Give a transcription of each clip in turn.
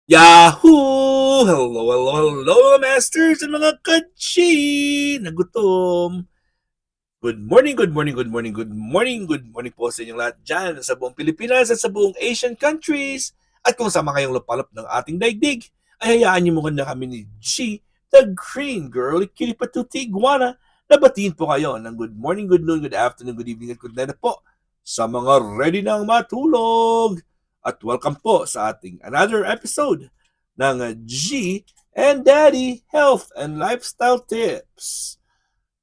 Yahoo! Hello, hello, hello, masters and mga kachi na gutom. Good morning, good morning, good morning, good morning, good morning po sa inyong lahat dyan sa buong Pilipinas at sa buong Asian countries. At kung sama kayong lapalap ng ating daigdig, ay hayaan niyo muna kami ni G, the Green Girl, Kitty Patuti Iguana, na batiin po kayo ng good morning, good noon, good afternoon, good evening, at good night po sa mga ready nang matulog. At welcome po sa ating another episode ng G and Daddy Health and Lifestyle Tips.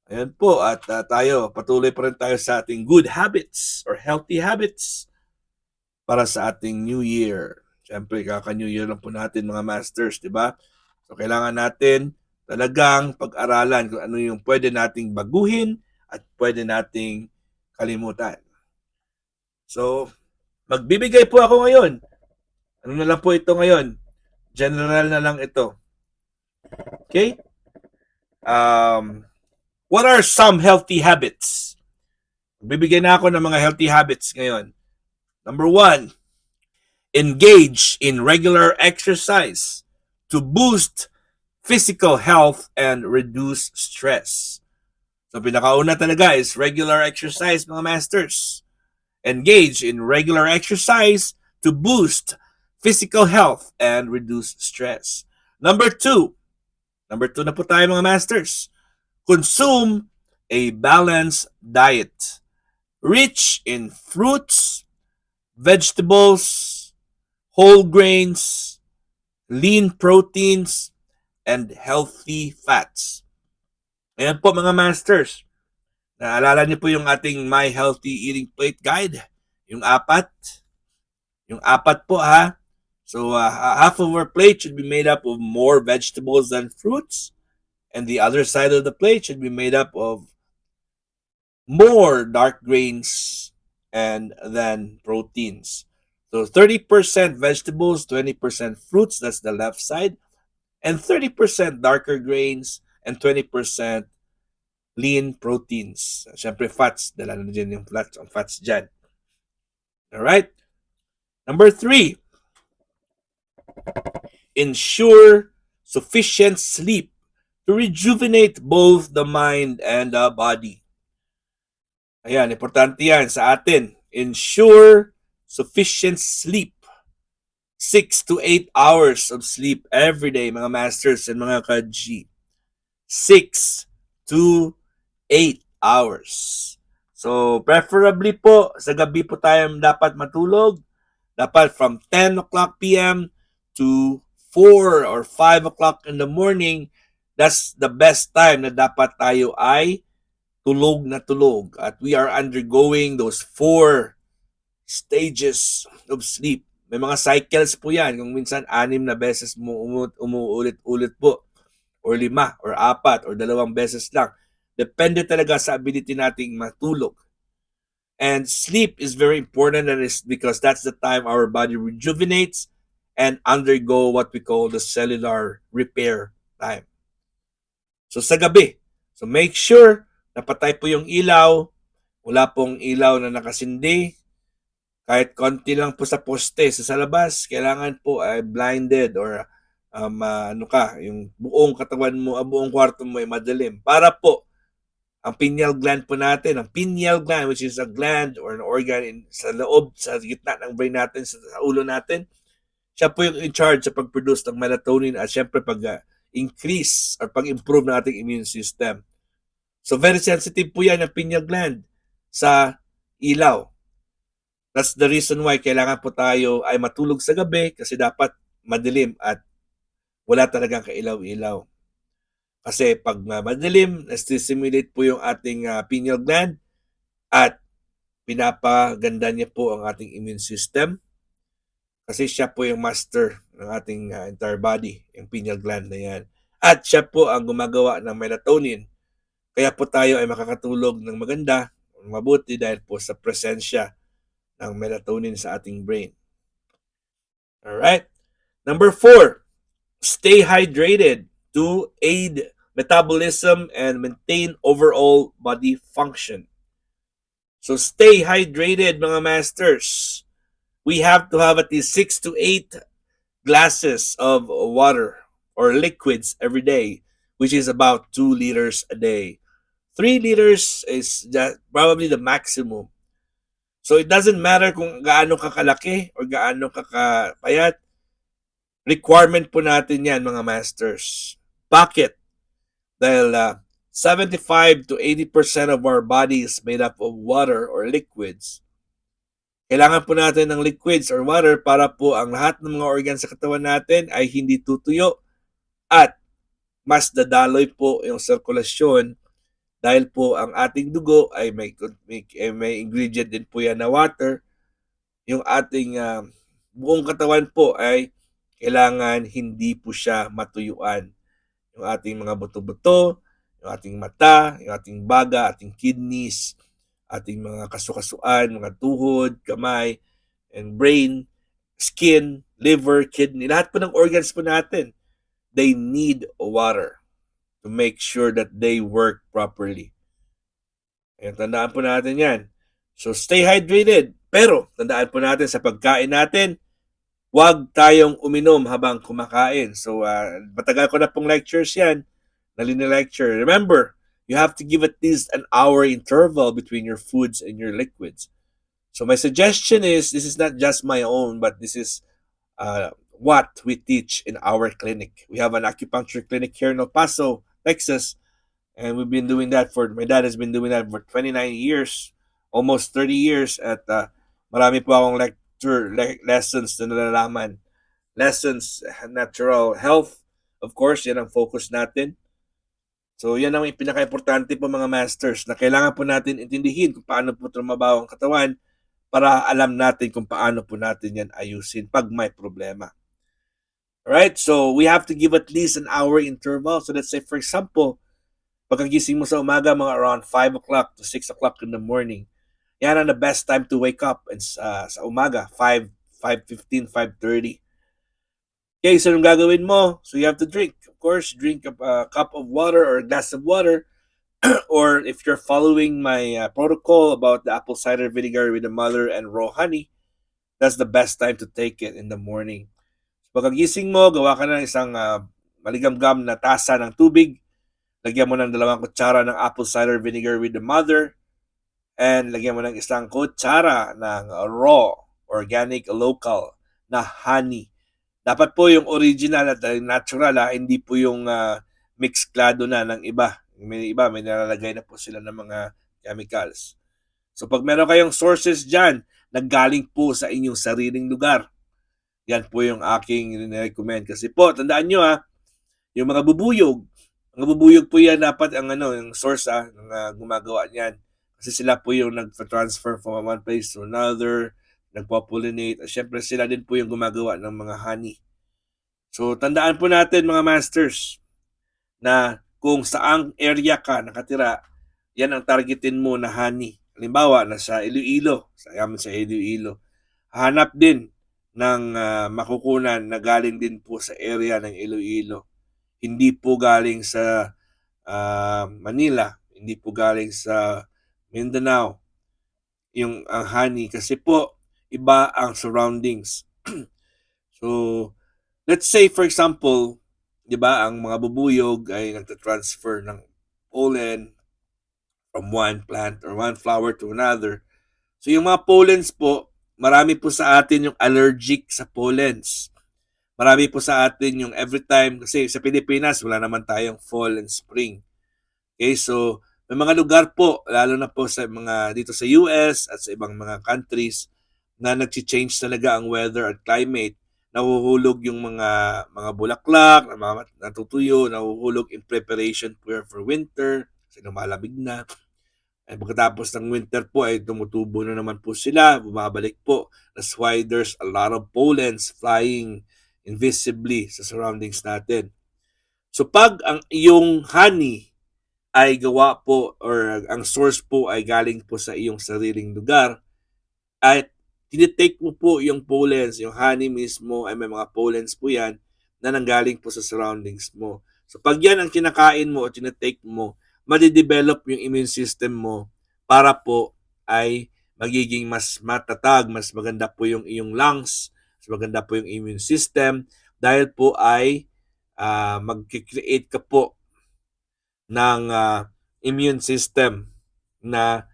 Ayan po, at tayo, patuloy pa rin tayo sa ating good habits or healthy habits para sa ating New Year. Siyempre, kaka-New Year lang po natin mga masters, di ba? So, kailangan natin talagang pag-aralan kung ano yung pwede nating baguhin at pwede nating kalimutan. So, magbibigay po ako ngayon. Ano na lang po ito ngayon? General na lang ito. Okay? Um, what are some healthy habits? Bibigyan na ako ng mga healthy habits ngayon. Number one, engage in regular exercise to boost physical health and reduce stress. So pinakauna talaga is regular exercise mga masters. Engage in regular exercise to boost physical health and reduce stress. Number two na po tayo mga masters. Consume a balanced diet rich in fruits, vegetables, whole grains, lean proteins, and healthy fats. Ayan po mga masters. Naalala niyo po yung ating My Healthy Eating Plate Guide? Yung apat. Yung apat po ha. So half of our plate should be made up of more vegetables than fruits. And the other side of the plate should be made up of more dark grains and then proteins. So 30% vegetables, 20% fruits, that's the left side, and 30% darker grains and 20% lean proteins. Siyempre fats, dala na dyan yung fats dyan. Alright? Number three, ensure sufficient sleep to rejuvenate both the mind and the body. Ayan, importante yan sa atin. Ensure sufficient sleep. 6 to 8 hours of sleep every day, mga masters and mga ka-G. 6 to 8 hours. So, preferably po, sa gabi po tayo dapat matulog. Dapat from 10 o'clock p.m. to 4 or 5 o'clock in the morning. That's the best time na dapat tayo ay tulog na tulog. At we are undergoing those 4 stages of sleep. May mga cycles po yan. Kung minsan 6 na beses mo umuulit-ulit po. Or 5 or 4 or 2 beses lang. Depende talaga sa ability nating matulog. And sleep is very important, and it's because that's the time our body rejuvenates and undergo what we call the cellular repair time. So sa gabi, so make sure na patay po yung ilaw, wala pong ilaw na nakasindi, kahit konti lang po sa poste sa labas, kailangan po ay blinded or yung buong katawan mo, buong kwarto mo ay madilim para po ang pineal gland po natin, ang pineal gland which is a gland or an organ sa loob, sa gitna ng brain natin, sa ulo natin, siya po yung in charge sa pag-produce ng melatonin at syempre pag-increase or pag-improve ng ating immune system. So very sensitive po yan ang pineal gland sa ilaw. That's the reason why kailangan po tayo ay matulog sa gabi kasi dapat madilim at wala talagang kailaw-ilaw. Kasi pag madilim, na-stimulate po yung ating pineal gland at pinapaganda niya po ang ating immune system kasi siya po yung master ng ating entire body, yung pineal gland na yan. At siya po ang gumagawa ng melatonin. Kaya po tayo ay makakatulog ng maganda, mabuti dahil po sa presensya ng melatonin sa ating brain. Alright? Number 4, stay hydrated to aid metabolism and maintain overall body function. So stay hydrated mga masters. We have to have at least 6 to 8 glasses of water or liquids every day, which is about 2 liters a day. 3 liters is probably the maximum. So it doesn't matter kung gaano kakalaki or gaano kakapayat, requirement po natin yan mga masters. Bakit? Dahil 75 to 80% of our body is made up of water or liquids. Kailangan po natin ng liquids or water para po ang lahat ng mga organ sa katawan natin ay hindi tutuyo at mas dadaloy po yung sirkulasyon dahil po ang ating dugo ay may ingredient din po yan na water. Yung ating buong katawan po ay kailangan hindi po siya matuyuan. Yung ating mga buto-buto, yung ating mata, yung ating baga, ating kidneys, ating mga kasukasuan, mga tuhod, kamay, and brain, skin, liver, kidney, lahat po ng organs po natin, they need water to make sure that they work properly. Ayan, tandaan po natin yan. So stay hydrated. Pero tandaan po natin sa pagkain natin, huwag tayong uminom habang kumakain. So matagal ko na pong lectures yan. Lecture. Remember, you have to give at least an hour interval between your foods and your liquids. So my suggestion is, this is not just my own, but this is what we teach in our clinic. We have an acupuncture clinic here in El Paso, Texas, and we've been doing that my dad has been doing that for 29 years, almost 30 years, at marami po akong lessons na nalalaman. Lessons, natural health, of course, yan ang focus natin. So yan ang pinaka-importante po mga masters na kailangan po natin intindihin kung paano po trumabaho ang katawan para alam natin kung paano po natin yan ayusin pag may problema. Alright, so we have to give at least an hour interval. So let's say, for example, pagkagising mo sa umaga, mga around 5 o'clock to 6 o'clock in the morning, yan ang the best time to wake up and, sa umaga, 5:15, 5:30. Okay, so anong gagawin mo? So you have to drink. Of course, drink a cup of water or a glass of water. Or if you're following my protocol about the apple cider vinegar with the mother and raw honey, that's the best time to take it in the morning. So pagkagising mo, gawa ka ng isang maligamgam na tasa ng tubig. Lagyan mo ng 2 kutsara ng apple cider vinegar with the mother. And lagyan mo ng 1 kutsara ng raw, organic, local na honey. Dapat po yung original at natural, hindi po yung mixklado na ng iba. May iba, may nalalagay na po sila ng mga chemicals. So pag meron kayong sources dyan, naggaling po sa inyong sariling lugar, yan po yung aking recommend. Kasi po, tandaan nyo yung mga bubuyog po yan dapat ang yung source ng gumagawa niyan. Kasi sila po yung nag-transfer from one place to another, nagpo-pollinate, at syempre sila din po yung gumagawa ng mga honey. So tandaan po natin mga masters na kung saang area ka nakatira, yan ang targetin mo na honey. Halimbawa, nasa Iloilo, sa Iloilo, hanap din ng makukunan na galing din po sa area ng Iloilo. Hindi po galing sa Manila, hindi po galing sa Mindanao, yung honey, kasi po iba ang surroundings. So, let's say for example, 'di ba, ang mga bubuyog ay nagta-transfer ng pollen from one plant or one flower to another. So yung mga pollens po, marami po sa atin yung allergic sa pollens. Marami po sa atin yung every time, kasi sa Pilipinas wala naman tayong fall and spring. Okay, so may mga lugar po, lalo na po sa mga dito sa US at sa ibang mga countries, na nag-change talaga ang weather at climate. Nahuhulog yung mga bulaklak, natutuyo, nahuhulog in preparation for winter, kasi lumalamig na. At pagkatapos ng winter po ay tumutubo na naman po sila, bumabalik po. That's why there's a lot of pollens flying invisibly sa surroundings natin. So pag ang iyong honey ay gawa po or ang source po ay galing po sa iyong sariling lugar at tinitake mo po yung pollens, yung honey mismo ay may mga pollens po yan na nanggaling po sa surroundings mo. So pag yan ang kinakain mo o tinitake mo, madidevelop yung immune system mo para po ay magiging mas matatag, mas maganda po yung iyong lungs Mas maganda po yung immune system dahil po ay mag-create ka po ng immune system na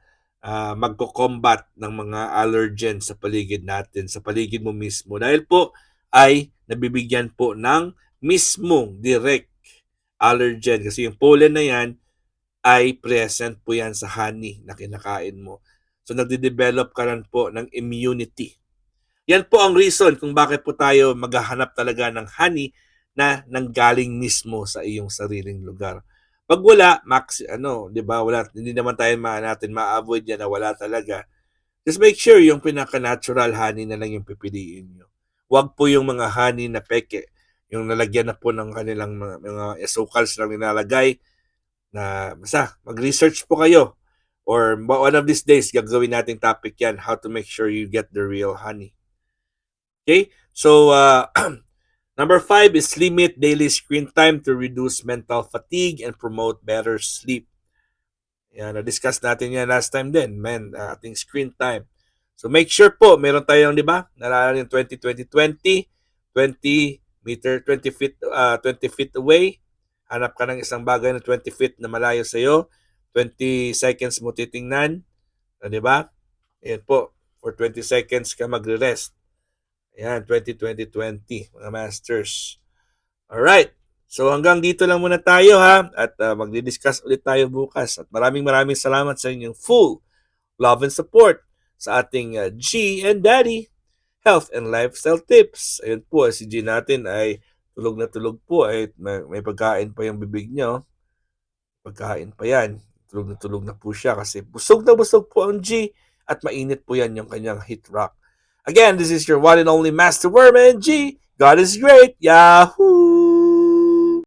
magko-combat ng mga allergens sa paligid natin, sa paligid mo mismo. Dahil po ay nabibigyan po ng mismong direct allergen kasi yung pollen na yan ay present po yan sa honey na kinakain mo. So nagde-develop ka rin po ng immunity. Yan po ang reason kung bakit po tayo maghahanap talaga ng honey na nanggaling mismo sa iyong sariling lugar. Pag wala, max, 'di ba? Wala, hindi naman tayo natin ma-avoid yan na wala talaga. Just make sure yung pinaka-natural honey na lang yung pipiliin nyo. Huwag po yung mga honey na peke, yung nalagyan na po ng kanilang mga esocals lang nilalagay na basta mag-research po kayo. Or one of these days, gagawin nating topic yan, how to make sure you get the real honey. Okay? So, number 5 is limit daily screen time to reduce mental fatigue and promote better sleep. Yan, na-discuss natin yan last time din, ating screen time. So make sure po, meron tayong, di ba? Nalala yung 20-20-20, 20 meter, 20 feet, 20 feet away. Hanap ka ng isang bagay na 20 feet na malayo sa iyo. 20 seconds mo titingnan. Di ba? Yan po. For 20 seconds ka magre-rest. Ayan, 20-20-20, mga masters. Alright. So hanggang dito lang muna tayo ha. At magdi-discuss ulit tayo bukas. At maraming salamat sa inyong full love and support sa ating G and Daddy Health and Lifestyle Tips. Ayun po, si G natin ay tulog na tulog po. Ay may pagkain pa yung bibig niyo. Pagkain pa yan. Tulog na po siya kasi busog na busog po ang G at mainit po yan yung kanyang hit rock. Again, this is your one and only Master Worm and G. God is great. Yahoo!